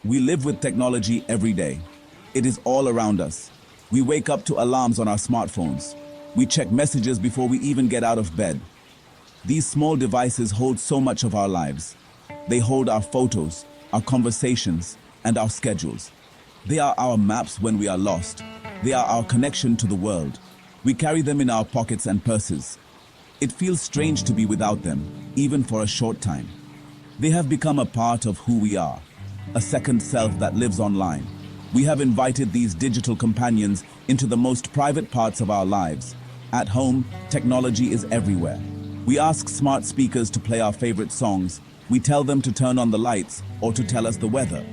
We live with technology every day. It is all around us. We wake up to alarms on our smartphones. We check messages before we even get out of bed. These small devices hold so much of our lives. They hold our photos, our conversations, and our schedules. They are our maps when we are lost. They are our connection to the world. We carry them in our pockets and purses. It feels strange to be without them, even for a short time. They have become a part of who we are, a second self that lives online. We have invited these digital companions into the most private parts of our lives. At home, technology is everywhere. We ask smart speakers to play our favorite songs. We tell them to turn on the lights or to tell us the weather.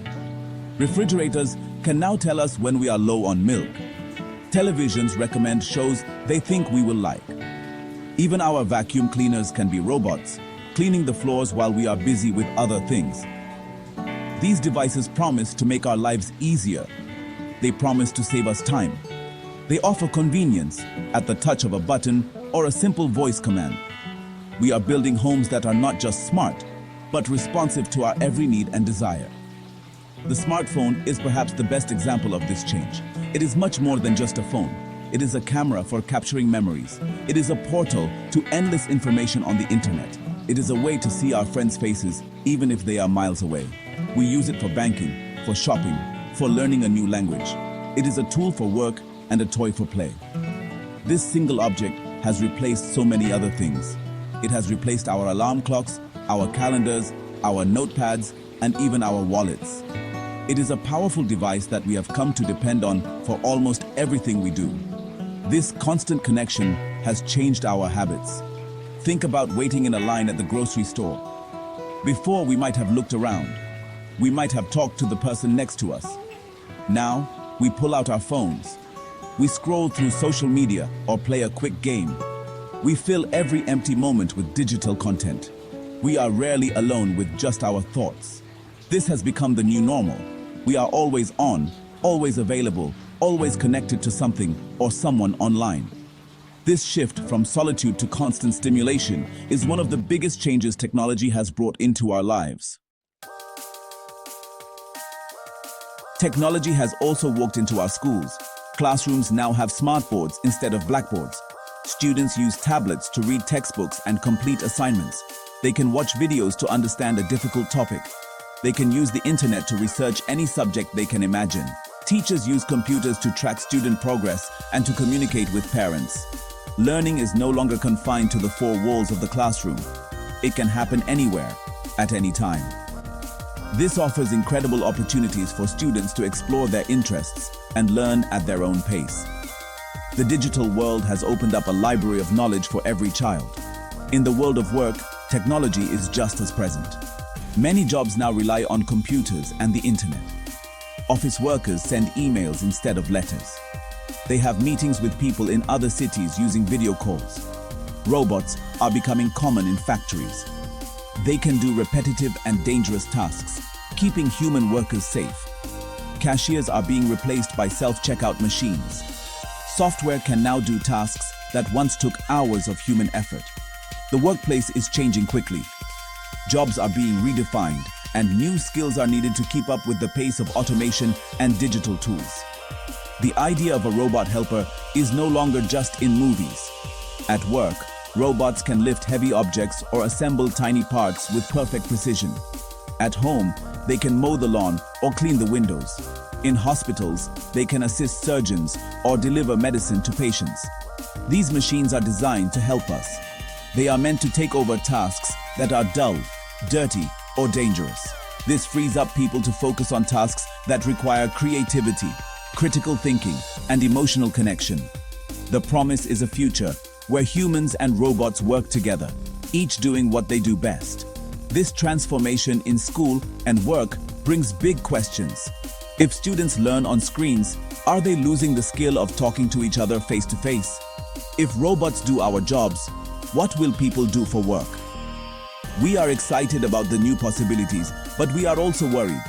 Refrigerators can now tell us when we are low on milk. Televisions recommend shows they think we will like. Even our vacuum cleaners can be robots, cleaning the floors while we are busy with other things. These devices promise to make our lives easier. They promise to save us time. They offer convenience at the touch of a button or a simple voice command. We are building homes that are not just smart, but responsive to our every need and desire. The smartphone is perhaps the best example of this change. It is much more than just a phone. It is a camera for capturing memories. It is a portal to endless information on the internet. It is a way to see our friends' faces, even if they are miles away. We use it for banking, for shopping, for learning a new language. It is a tool for work and a toy for play. This single object has replaced so many other things. It has replaced our alarm clocks, our calendars, our notepads, and even our wallets. It is a powerful device that we have come to depend on for almost everything we do. This constant connection has changed our habits. Think about waiting in a line at the grocery store. Before, we might have looked around. We might have talked to the person next to us. Now, we pull out our phones. We scroll through social media or play a quick game. We fill every empty moment with digital content. We are rarely alone with just our thoughts. This has become the new normal. We are always on, always available, always connected to something or someone online. This shift from solitude to constant stimulation is one of the biggest changes technology has brought into our lives. Technology has also walked into our schools. Classrooms now have smartboards instead of blackboards. Students use tablets to read textbooks and complete assignments. They can watch videos to understand a difficult topic. They can use the internet to research any subject they can imagine. Teachers use computers to track student progress and to communicate with parents. Learning is no longer confined to the four walls of the classroom. It can happen anywhere, at any time. This offers incredible opportunities for students to explore their interests and learn at their own pace. The digital world has opened up a library of knowledge for every child. In the world of work, technology is just as present. Many jobs now rely on computers and the internet. Office workers send emails instead of letters. They have meetings with people in other cities using video calls. Robots are becoming common in factories. They can do repetitive and dangerous tasks, keeping human workers safe. Cashiers are being replaced by self-checkout machines. Software can now do tasks that once took hours of human effort. The workplace is changing quickly. Jobs are being redefined, and new skills are needed to keep up with the pace of automation and digital tools. The idea of a robot helper is no longer just in movies. At work, robots can lift heavy objects or assemble tiny parts with perfect precision. At home, they can mow the lawn or clean the windows. In hospitals, they can assist surgeons or deliver medicine to patients. These machines are designed to help us. They are meant to take over tasks that are dull, dirty, or dangerous. This frees up people to focus on tasks that require creativity, critical thinking, and emotional connection. The promise is a future where humans and robots work together, each doing what they do best. This transformation in school and work brings big questions. If students learn on screens, are they losing the skill of talking to each other face to face? If robots do our jobs, what will people do for work? We are excited about the new possibilities, but we are also worried.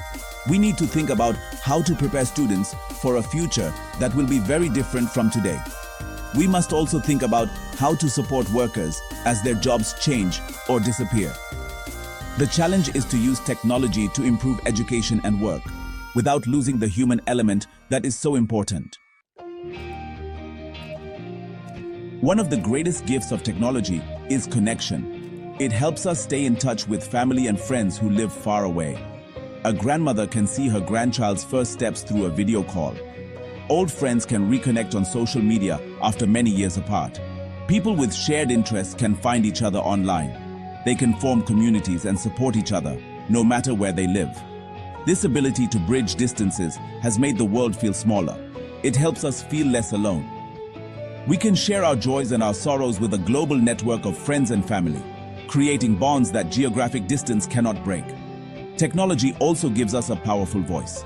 We need to think about how to prepare students for a future that will be very different from today. We must also think about how to support workers as their jobs change or disappear. The challenge is to use technology to improve education and work. without losing the human element that is so important. One of the greatest gifts of technology is connection. It helps us stay in touch with family and friends who live far away. A grandmother can see her grandchild's first steps through a video call. Old friends can reconnect on social media after many years apart. People with shared interests can find each other online. They can form communities and support each other, no matter where they live. This ability to bridge distances has made the world feel smaller. It helps us feel less alone. We can share our joys and our sorrows with a global network of friends and family, creating bonds that geographic distance cannot break. Technology also gives us a powerful voice.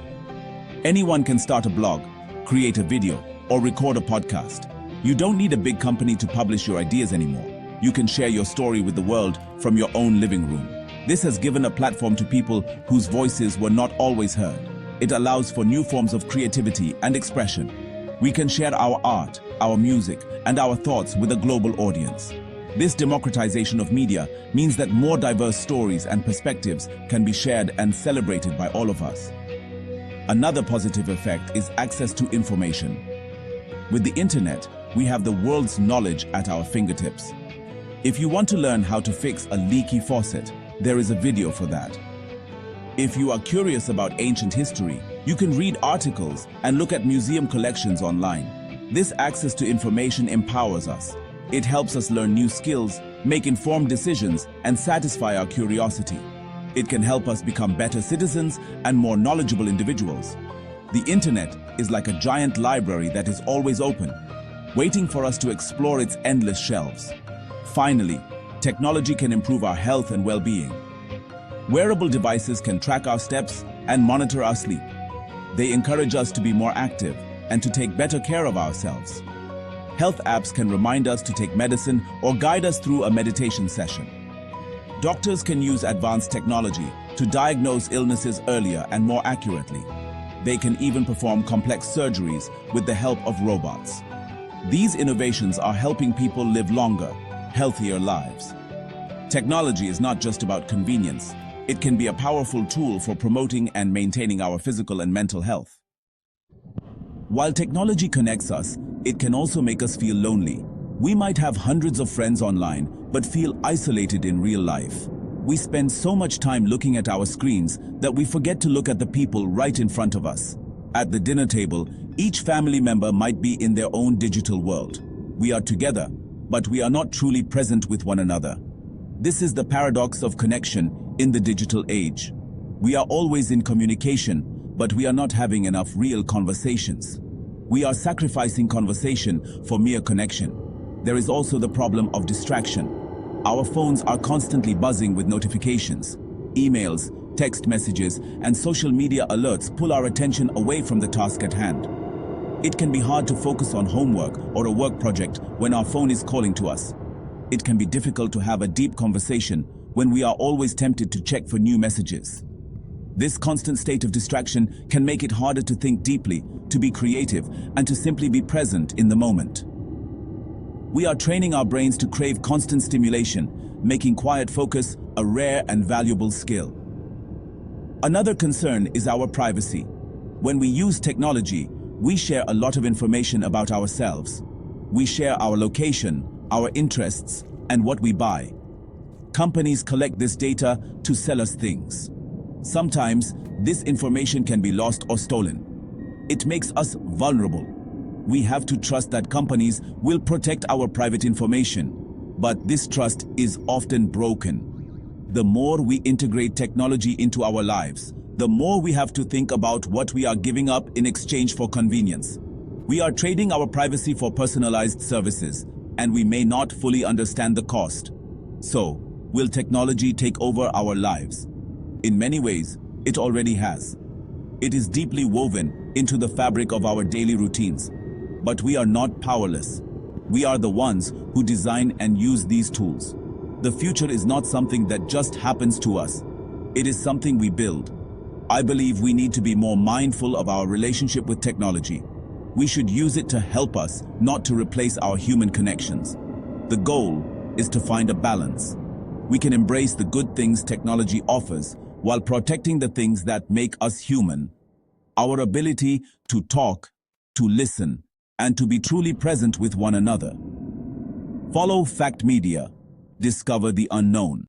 Anyone can start a blog, create a video, or record a podcast. You don't need a big company to publish your ideas anymore. You can share your story with the world from your own living room. This has given a platform to people whose voices were not always heard. It allows for new forms of creativity and expression. We can share our art, our music, and our thoughts with a global audience. This democratization of media means that more diverse stories and perspectives can be shared and celebrated by all of us. Another positive effect is access to information. With the internet, we have the world's knowledge at our fingertips. If you want to learn how to fix a leaky faucet, there is a video for that. If you are curious about ancient history, you can read articles and look at museum collections online. This access to information empowers us. It helps us learn new skills, make informed decisions, and satisfy our curiosity. It can help us become better citizens and more knowledgeable individuals. The internet is like a giant library that is always open, waiting for us to explore its endless shelves. Finally, technology can improve our health and well-being. Wearable devices can track our steps and monitor our sleep. They encourage us to be more active and to take better care of ourselves. Health apps can remind us to take medicine or guide us through a meditation session. Doctors can use advanced technology to diagnose illnesses earlier and more accurately. They can even perform complex surgeries with the help of robots. These innovations are helping people live longer, healthier lives. Technology is not just about convenience. It can be a powerful tool for promoting and maintaining our physical and mental health. While technology connects us, it can also make us feel lonely. We might have hundreds of friends online, but feel isolated in real life. We spend so much time looking at our screens that we forget to look at the people right in front of us. At the dinner table, each family member might be in their own digital world. We are together, but we are not truly present with one another. This is the paradox of connection in the digital age. We are always in communication, but we are not having enough real conversations. We are sacrificing conversation for mere connection. There is also the problem of distraction. Our phones are constantly buzzing with notifications. Emails, text messages, and social media alerts pull our attention away from the task at hand. It can be hard to focus on homework or a work project when our phone is calling to us. It can be difficult to have a deep conversation when we are always tempted to check for new messages. This constant state of distraction can make it harder to think deeply, to be creative, and to simply be present in the moment. We are training our brains to crave constant stimulation, making quiet focus a rare and valuable skill. Another concern is our privacy. When we use technology, we share a lot of information about ourselves. We share our location, our interests, and what we buy. Companies collect this data to sell us things. Sometimes, this information can be lost or stolen. It makes us vulnerable. We have to trust that companies will protect our private information, but this trust is often broken. The more we integrate technology into our lives, the more we have to think about what we are giving up in exchange for convenience. We are trading our privacy for personalized services, and we may not fully understand the cost. So, will technology take over our lives? In many ways, it already has. It is deeply woven into the fabric of our daily routines. But we are not powerless. We are the ones who design and use these tools. The future is not something that just happens to us. It is something we build. I believe we need to be more mindful of our relationship with technology. We should use it to help us, not to replace our human connections. The goal is to find a balance. We can embrace the good things technology offers while protecting the things that make us human. our ability to talk, to listen, and to be truly present with one another. Follow Fact Media. Discover the unknown.